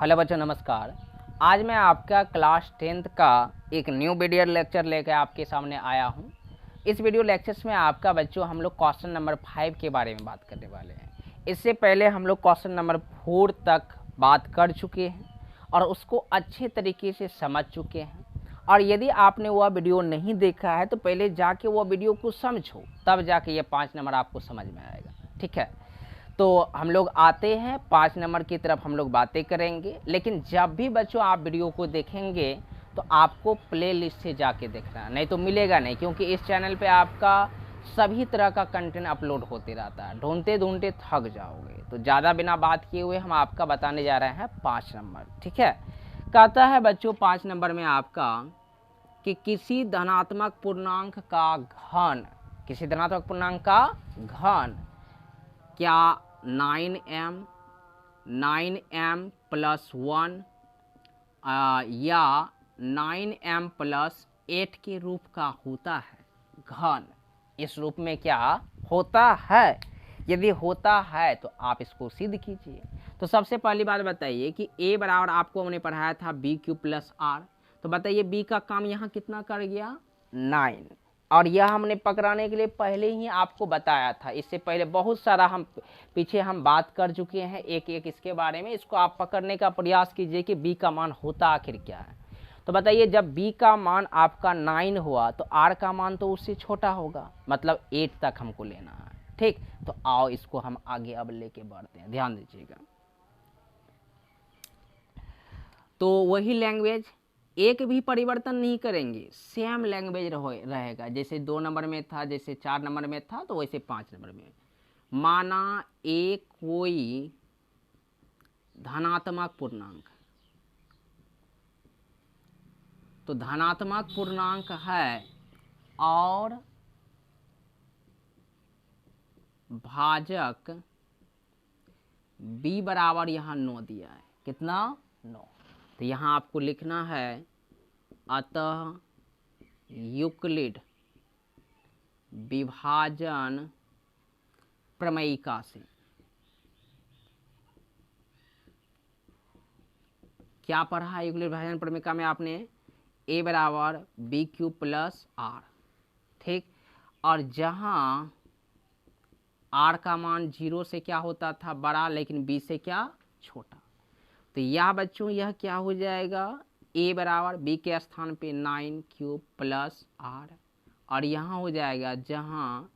Hello बच्चों, नमस्कार। आज मैं आपका क्लास 10th का एक न्यू वीडियो लेक्चर लेकर आपके सामने आया हूं। इस वीडियो लेक्चर्स में आपका बच्चों हम लोग क्वेश्चन नंबर 5 के बारे में बात करने वाले हैं। इससे पहले हम लोग क्वेश्चन नंबर 4 तक बात कर चुके हैं और उसको अच्छे तरीके से समझ चुके हैं। और यदि आपने वह वीडियो नहीं देखा है तो पहले जाके वह वीडियो को समझो, तब जाके ये 5 नंबर आपको समझ में आएगा। ठीक है, तो हम लोग आते हैं 5 नंबर की तरफ, हम लोग बातें करेंगे। लेकिन जब भी बच्चों आप वीडियो को देखेंगे तो आपको प्ले लिस्ट से जाके देखना, नहीं तो मिलेगा नहीं, क्योंकि इस चैनल पे आपका सभी तरह का कंटेंट अपलोड होते रहता है। ढूंढते ढूंढते थक जाओगे। तो ज़्यादा बिना बात किए हुए हम आपका बताने जा रहे हैं 5 नंबर। ठीक है, कहता है बच्चों 5 नंबर में आपका कि किसी धनात्मक पूर्णांक का घन, किसी धनात्मक पूर्णांक का घन क्या 9m प्लस 1 या 9m+8 के रूप का होता है। घन इस रूप में क्या होता है? यदि होता है तो आप इसको सिद्ध कीजिए। तो सबसे पहली बात बताइए कि a बराबर आपको हमने पढ़ाया था b³ प्लस r। तो बताइए b का काम यहाँ कितना कर गया? 9। और यह हमने पकड़ाने के लिए पहले ही आपको बताया था। इससे पहले बहुत सारा हम पीछे हम बात कर चुके हैं एक एक इसके बारे में। इसको आप पकड़ने का प्रयास कीजिए कि b का मान होता आखिर क्या है। तो बताइए जब b का मान आपका 9 हुआ तो r का मान तो उससे छोटा होगा, मतलब 8 तक हमको लेना है। ठीक, तो आओ इसको हम आगे अब लेके बढ़ते हैं, ध्यान दीजिएगा। तो वही लैंग्वेज, एक भी परिवर्तन नहीं करेंगे, सेम लैंग्वेज रहेगा। जैसे 2 नंबर में था, जैसे 4 नंबर में था, तो वैसे 5 नंबर में। माना एक कोई धनात्मक पूर्णांक, तो धनात्मक पूर्णांक है और भाजक b बराबर यहाँ 9 दिया है। कितना? 9। तो यहाँ आपको लिखना है अतः यूक्लिड विभाजन प्रमेयिका से क्या पढ़ा है? यूक्लिड विभाजन प्रमेयिका में आपने a बराबर b³ प्लस r। ठीक, और जहाँ r का मान 0 से क्या होता था? बड़ा, लेकिन b से क्या? छोटा। तो यह बच्चों यह क्या हो जाएगा? a बराबर b के स्थान पे 9³ प्लस r, और यहाँ हो जाएगा जहाँ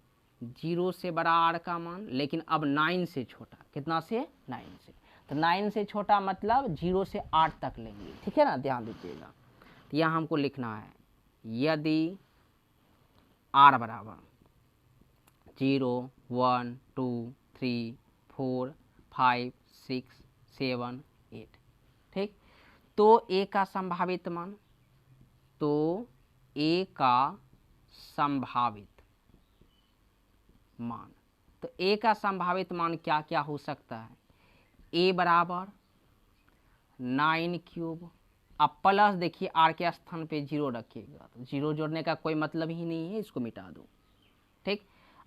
0 से बड़ा r का मान, लेकिन अब 9 से छोटा। कितना से? 9 से। तो 9 से छोटा मतलब 0 से 8 तक लेंगे। ठीक है ना, ध्यान दीजिएगा। तो यहाँ हमको लिखना है यदि r बराबर 0 1 2 3 4 5 6 7 8। ठीक, तो a का संभावित मान, तो a का संभावित मान, तो a का संभावित मान क्या क्या हो सकता है? a बराबर 9³। अब प्लस देखिए r के स्थान पे 0 रखिएगा, तो 0 जोड़ने का कोई मतलब ही नहीं है, इसको मिटा दो। ठीक,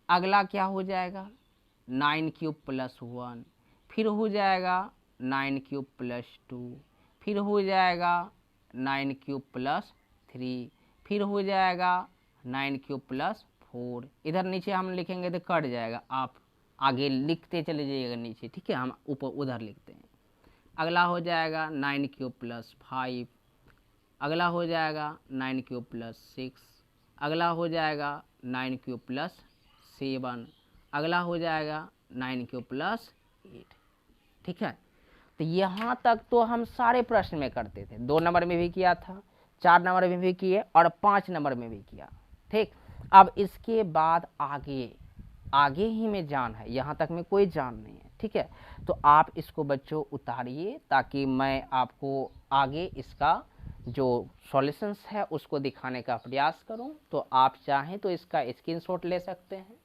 अगला क्या हो जाएगा? 9³ प्लस 1, फिर हो जाएगा 9³ प्लस 2, फिर हो जाएगा 9³ प्लस 3, फिर हो जाएगा 9³ प्लस 4। इधर नीचे हम लिखेंगे तो कट जाएगा, आप आगे लिखते चले जाइएगा नीचे। ठीक है, हम ऊपर उधर लिखते हैं। अगला हो जाएगा 9³ प्लस 5, अगला हो जाएगा 9³ प्लस 6, अगला हो जाएगा 9³ प्लस 7, अगला हो जाएगा 9³ प्लस 8। ठीक है, तो यहाँ तक तो हम सारे प्रश्न में करते थे। 2 नंबर में भी किया था, 4 नंबर में भी किए और 5 नंबर में भी किया। ठीक, अब इसके बाद आगे ही में जान है, यहाँ तक में कोई जान नहीं है। ठीक है, तो आप इसको बच्चों उतारिए ताकि मैं आपको आगे इसका जो सॉल्यूशंस है उसको दिखाने का प्रयास करूं। तो आप चाहें तो इसका स्क्रीनशॉट ले सकते हैं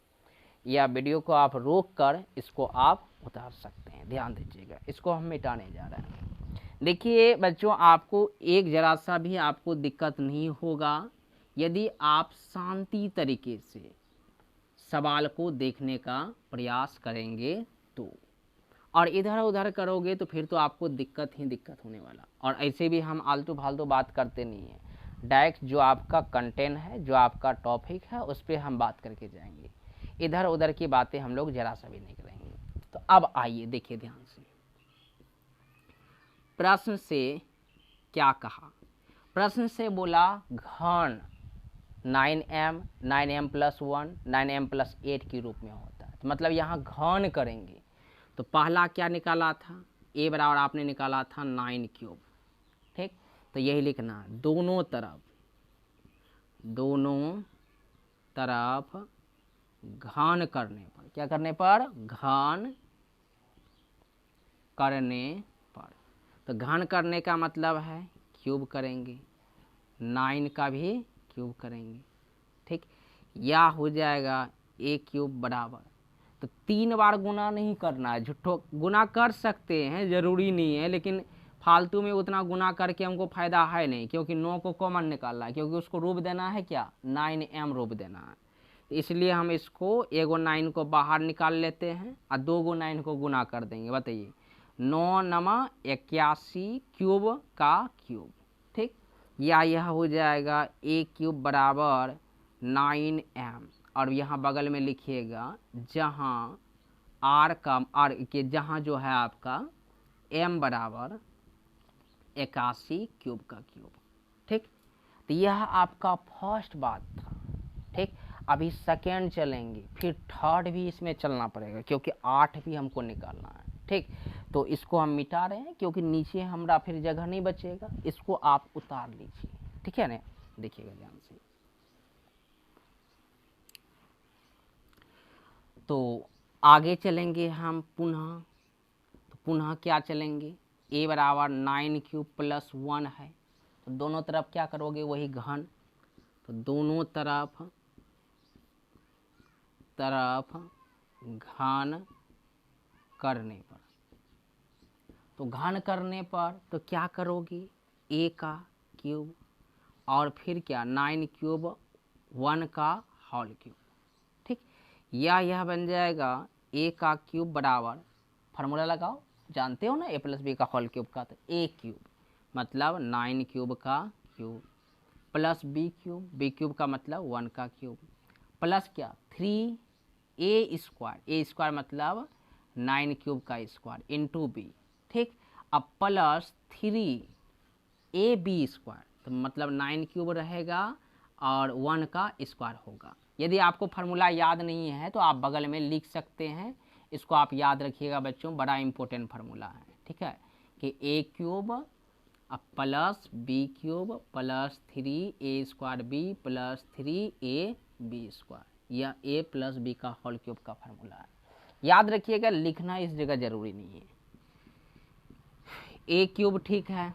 या वीडियो को आप रोक कर इसको आप उतार सकते हैं। ध्यान दीजिएगा, इसको हम मिटाने जा रहे हैं। देखिए बच्चों, आपको एक जरा सा भी आपको दिक्कत नहीं होगा यदि आप शांति तरीके से सवाल को देखने का प्रयास करेंगे तो। और इधर उधर करोगे तो फिर तो आपको दिक्कत ही दिक्कत होने वाला। और ऐसे भी हम आलतू फालतू बात करते नहीं हैं, डायरेक्ट जो आपका कंटेंट है, जो आपका टॉपिक है, उस पर हम बात करके जाएंगे। इधर उधर की बातें हम लोग जरा सा भी नहीं करेंगे। तो अब आइए देखिए ध्यान से, प्रश्न से क्या कहा। प्रश्न से बोला घन 9m 9m + 1 9m + 8 के रूप में होता है। तो मतलब यहाँ घन करेंगे तो पहला क्या निकाला था, a बराबर आपने निकाला था 9³ ठीक। तो यही लिखना है, दोनों तरफ घन करने पर, क्या करने पर, घन करने पर। तो घन करने का मतलब है क्यूब करेंगे, 9 का भी क्यूब करेंगे ठीक। या हो जाएगा a³ बराबर, तो 3 बार गुना नहीं करना है, झूठो गुना कर सकते हैं, ज़रूरी नहीं है, लेकिन फालतू में उतना गुना करके हमको फ़ायदा है नहीं, क्योंकि 9 को कॉमन निकालना है, क्योंकि उसको रूप देना है क्या, 9m रूप देना है। तो इसलिए हम इसको एगो 9 को बाहर निकाल लेते हैं और 2 9 को गुना कर देंगे। बताइए, 9 9 81 क्यूब का क्यूब ठीक। या यह हो जाएगा a³ बराबर 9m, और यहाँ बगल में लिखिएगा जहाँ r के जहाँ जो है आपका m बराबर 81 क्यूब का क्यूब ठीक। तो यह आपका फर्स्ट बात था ठीक। अभी सेकेंड चलेंगे, फिर थर्ड भी इसमें चलना पड़ेगा, क्योंकि 8 भी हमको निकालना है ठीक। तो इसको हम मिटा रहे हैं क्योंकि नीचे हमारा फिर जगह नहीं बचेगा, इसको आप उतार लीजिए ठीक है ना। देखिएगा ध्यान से, तो आगे चलेंगे हम पुनः। तो पुनः क्या चलेंगे, a बराबर 9³ + 1 है, तो दोनों तरफ क्या करोगे, वही घन। तो दोनों तरफ घन करने पर, तो घन करने पर तो क्या करोगे, a का क्यूब और फिर क्या 9³ 1 का होल क्यूब ठीक। या यह बन जाएगा a का क्यूब बराबर, फार्मूला लगाओ, जानते हो ना a + b का होल क्यूब का, तो a³ मतलब 9³ का क्यूब प्लस b³ का मतलब 1 का क्यूब प्लस क्या 3a² मतलब 9³ का स्क्वायर इंटू b ठीक। अब प्लस 3ab², तो मतलब 9³ रहेगा और 1 का स्क्वायर होगा। यदि आपको फार्मूला याद नहीं है तो आप बगल में लिख सकते हैं, इसको आप याद रखिएगा बच्चों, बड़ा इंपॉर्टेंट फार्मूला है ठीक है, कि a³ plus b³ plus 3a² plus 3ab², यह a + b का होल क्यूब का फार्मूला है। याद रखिएगा, लिखना इस जगह जरूरी नहीं है। a³ ठीक है,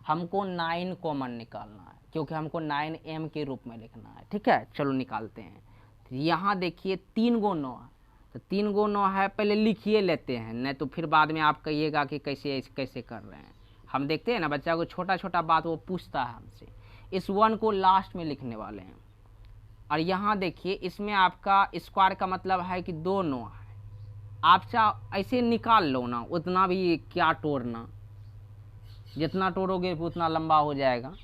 हमको 9 कॉमन निकालना है, क्योंकि हमको 9m के रूप में लिखना है ठीक है। चलो निकालते हैं। तो यहाँ देखिए 3 × 9 है, तो 3 × 9 है, पहले लिखिए लेते हैं, नहीं तो फिर बाद में आप कहिएगा कि कैसे कर रहे हैं। हम देखते हैं ना, बच्चा को छोटा छोटा बात वो पूछता है हमसे। इस 1 को लास्ट में लिखने वाले हैं। और यहाँ देखिए, इसमें आपका स्क्वायर का मतलब है कि 2 9 है, आप चाहे ऐसे निकाल लो ना, उतना भी क्या तोड़ना, जितना तोड़ोगे उतना लंबा हो जाएगा।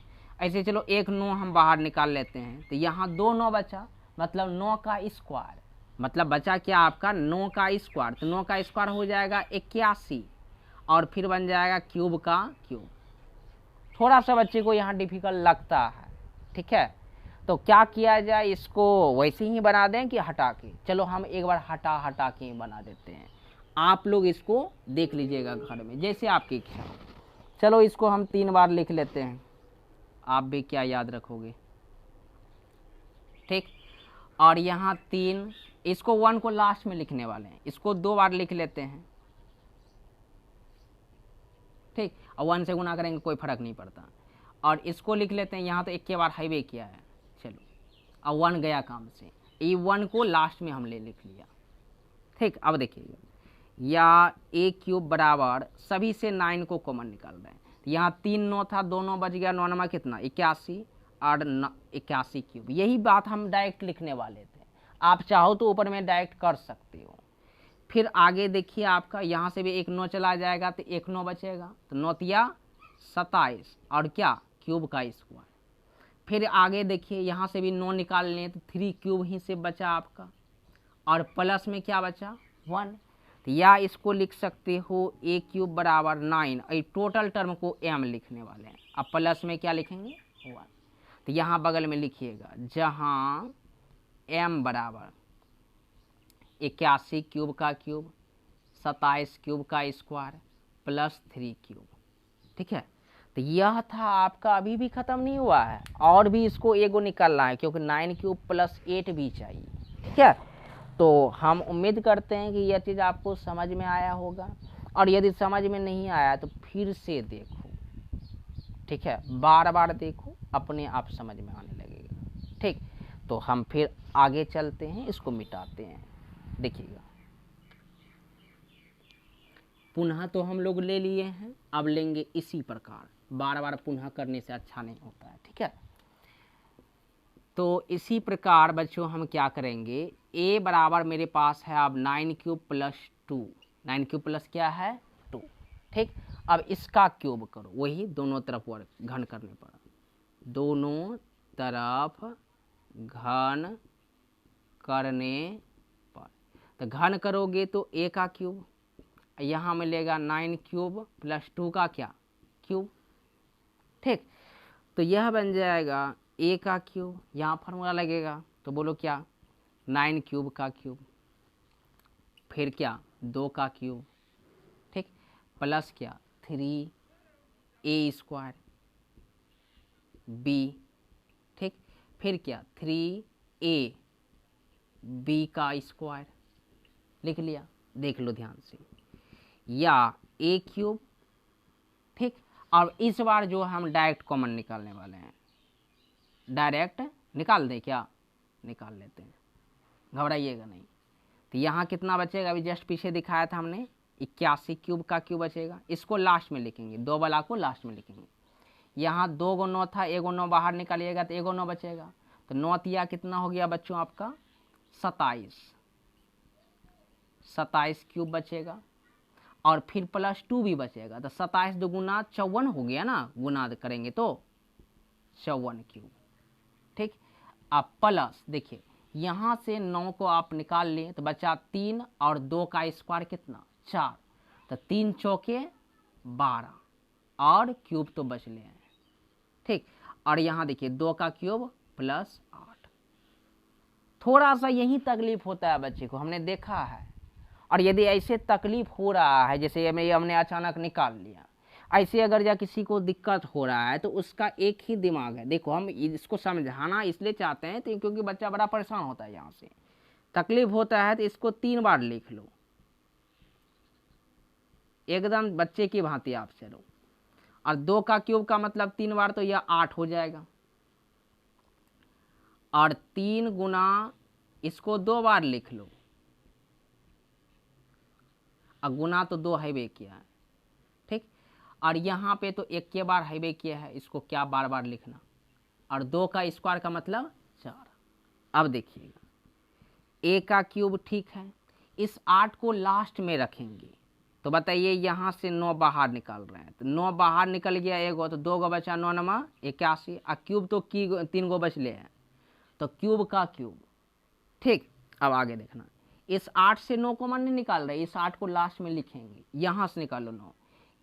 ऐसे चलो 1 9 हम बाहर निकाल लेते हैं, तो यहाँ 2 9 बचा, मतलब 9 का स्क्वायर, मतलब बचा क्या आपका 9 का स्क्वायर। तो 9 का स्क्वायर हो जाएगा 81, और फिर बन जाएगा क्यूब का क्यूब। थोड़ा सा बच्चे को यहाँ डिफिकल्ट लगता है ठीक है, तो क्या किया जाए, इसको वैसे ही बना दें कि हटा के। चलो हम एक बार हटा के बना देते हैं, आप लोग इसको देख लीजिएगा घर में जैसे आपकी इच्छा हो। चलो इसको हम 3 बार लिख लेते हैं, आप भी क्या याद रखोगे ठीक। और यहाँ 3, इसको 1 को लास्ट में लिखने वाले हैं, इसको 2 बार लिख लेते हैं ठीक, और 1 से गुना करेंगे कोई फर्क नहीं पड़ता। और इसको लिख लेते हैं, यहाँ तो 1 के बार हाईवे किया है, चलो अब 1 गया काम से, ये 1 को लास्ट में हम लिख लिया ठीक। अब देखिएगा, या a³ बराबर, सभी से 9 को कॉमन निकाल रहे हैं, तो यहाँ 3 9 था, 2 9 बच गया, 9 9 कितना 81 और 81³। यही बात हम डायरेक्ट लिखने वाले थे, आप चाहो तो ऊपर में डायरेक्ट कर सकते हो। फिर आगे देखिए आपका यहाँ से भी एक 9 चला जाएगा तो एक 9 बचेगा, तो 9 तिया 27 और क्या क्यूब का स्क्वायर। फिर आगे देखिए यहाँ से भी 9 निकाल लें तो 3 क्यूब ही से बचा आपका, और प्लस में क्या बचा 1। तो या इसको लिख सकते हो a क्यूब बराबर 9, और टोटल टर्म को m लिखने वाले हैं। अब प्लस में क्या लिखेंगे 1। तो यहाँ बगल में लिखिएगा जहाँ m बराबर 81 क्यूब का क्यूब, 27 क्यूब का स्क्वायर प्लस 3 क्यूब। ठीक है, तो यह था आपका, अभी भी ख़त्म नहीं हुआ है, और भी इसको एगो निकालना है क्योंकि 9 क्यूब प्लस 8 भी चाहिए। ठीक है, तो हम उम्मीद करते हैं कि यह चीज़ आपको समझ में आया होगा, और यदि समझ में नहीं आया तो फिर से देखो। ठीक है, बार बार देखो, अपने आप समझ में आने लगेगा। ठीक, तो हम फिर आगे चलते हैं, इसको मिटाते हैं। देखिएगा, पुनः तो हम लोग ले लिए हैं, अब लेंगे इसी प्रकार, बार बार पुनः करने से अच्छा नहीं होता है। ठीक है, तो इसी प्रकार बच्चों हम क्या करेंगे, a बराबर मेरे पास है अब 9 क्यूब प्लस 2, 9 क्यूब प्लस क्या है 2। ठीक, अब इसका क्यूब करो, वही दोनों तरफ वर्ग घन करने पर, दोनों तरफ घन करने पर, तो घन करोगे तो a का क्यूब, यहाँ मिलेगा 9 क्यूब प्लस 2 का क्या क्यूब। ठीक, तो यह बन जाएगा a का क्यूब, यहाँ फार्मूला लगेगा तो बोलो क्या 9 क्यूब का क्यूब, फिर क्या 2 का क्यूब, ठीक, प्लस क्या 3a स्क्वायर b, ठीक, फिर क्या 3a b का स्क्वायर लिख लिया। देख लो ध्यान से, या a क्यूब। ठीक, अब इस बार जो हम डायरेक्ट कॉमन निकालने वाले हैं, डायरेक्ट निकाल दें क्या, निकाल लेते हैं, घबराइएगा नहीं। तो यहाँ कितना बचेगा, अभी जस्ट पीछे दिखाया था हमने 81 क्यूब का क्यूब बचेगा, इसको लास्ट में लिखेंगे, 2 वाला को लास्ट में लिखेंगे। यहाँ 2 गो 9 था, एगो 9 बाहर निकालिएगा तो एगो 9 बचेगा, तो 9 तिया कितना हो गया बच्चों आपका 27 क्यूब बचेगा, और फिर प्लस 2 भी बचेगा, तो 27 दुगुना 54 हो गया ना, गुना करेंगे तो 54 क्यूब। ठीक, अब प्लस देखिए यहाँ से 9 को आप निकाल लें तो बचा 3 और 2 का स्क्वायर कितना 4, तो 3 चौके 12 और क्यूब तो बच ले हैं। ठीक, और यहाँ देखिए 2 का क्यूब प्लस 8। थोड़ा सा यही तकलीफ होता है बच्चे को, हमने देखा है, और यदि ऐसे तकलीफ हो रहा है, जैसे हमने अचानक निकाल लिया, ऐसे अगर या किसी को दिक्कत हो रहा है तो उसका एक ही दिमाग है। देखो हम इसको समझाना इसलिए चाहते हैं तो क्योंकि बच्चा बड़ा परेशान होता है, यहाँ से तकलीफ होता है, तो इसको 3 बार लिख लो, एकदम बच्चे की भांति आप चलो, और 2 का क्यूब का मतलब 3 बार, तो यह 8 हो जाएगा, और 3 गुना इसको 2 बार लिख लो, और गुना तो 2 हैवे किया है। ठीक, और यहाँ पे तो 1 के बार हैवे किया है, इसको क्या बार बार लिखना, और 2 का स्क्वायर का मतलब 4। अब देखिएगा a का क्यूब, ठीक है, इस 8 को लास्ट में रखेंगे, तो बताइए यहाँ से 9 बाहर निकाल रहे हैं, तो 9 बाहर निकल गया एगो, तो 2 गो बचा, 9 नमा 81, और क्यूब तो की 3 गो बचले हैं, तो क्यूब का क्यूब। ठीक, अब आगे देखना, इस 8 से 9 को मन नहीं निकाल रहे, इस 8 को लास्ट में लिखेंगे, यहाँ से निकालो 9,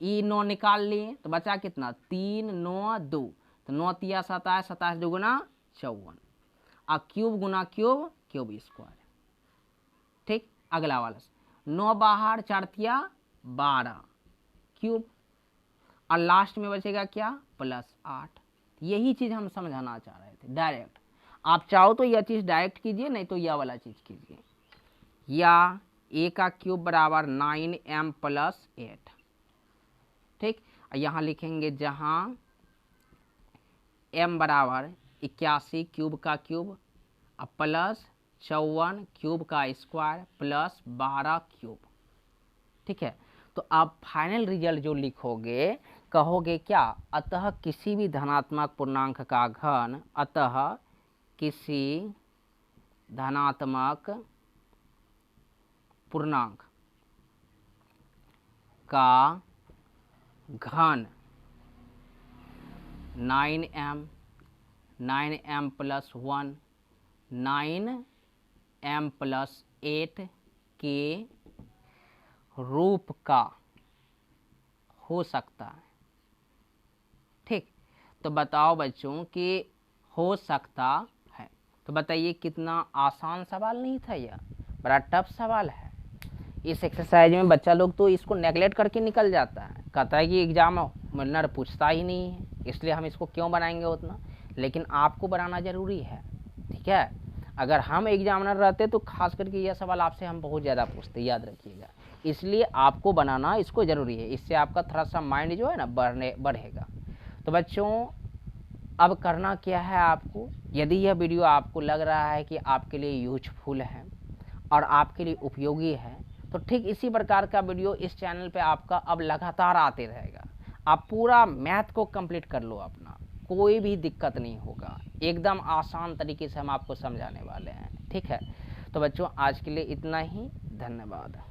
ई 9 निकाल लिए तो बचा कितना 3 9 2, तो 9 तिया 27, 27 दुगुना 54, और क्यूब गुना क्यूब क्यूब स्क्वायर। ठीक, अगला वाला 9 बाहर, 4 तिया 12 क्यूब, और लास्ट में बचेगा क्या प्लस 8। यही चीज़ हम समझाना चाह रहे थे, डायरेक्ट। आप चाहो तो यह चीज़ डायरेक्ट कीजिए, नहीं तो यह वाला चीज़ कीजिए, या a का क्यूब बराबर 9m प्लस 8। ठीक, यहाँ लिखेंगे जहाँ m बराबर 81 क्यूब का क्यूब प्लस 54 क्यूब का स्क्वायर प्लस 12 क्यूब। ठीक है, तो आप फाइनल रिजल्ट जो लिखोगे कहोगे क्या, अतः किसी भी धनात्मक पूर्णांक का घन, अतः किसी धनात्मक पूर्णांक का घन 9m, 9m plus 1, 9m plus 8 के रूप का हो सकता है। ठीक, तो बताओ बच्चों कि हो सकता है। तो बताइए कितना आसान सवाल नहीं था, यह बड़ा टफ सवाल है। इस एक्सरसाइज में बच्चा लोग तो इसको नेगलेक्ट करके निकल जाता है, कहता है कि एग्जाम मिलनर पूछता ही नहीं है, इसलिए हम इसको क्यों बनाएंगे उतना। लेकिन आपको बनाना ज़रूरी है, ठीक है। अगर हम एग्जामिनर रहते तो खास करके यह सवाल आपसे हम बहुत ज़्यादा पूछते, याद रखिएगा। इसलिए आपको बनाना इसको ज़रूरी है, इससे आपका थोड़ा सा माइंड जो है ना बढ़ेगा। तो बच्चों अब करना क्या है आपको, यदि यह वीडियो आपको लग रहा है कि आपके लिए यूजफुल है और आपके लिए उपयोगी है, तो ठीक इसी प्रकार का वीडियो इस चैनल पे आपका अब लगातार आते रहेगा। आप पूरा मैथ को कंप्लीट कर लो अपना, कोई भी दिक्कत नहीं होगा, एकदम आसान तरीके से हम आपको समझाने वाले हैं, ठीक है। तो बच्चों आज के लिए इतना ही, धन्यवाद।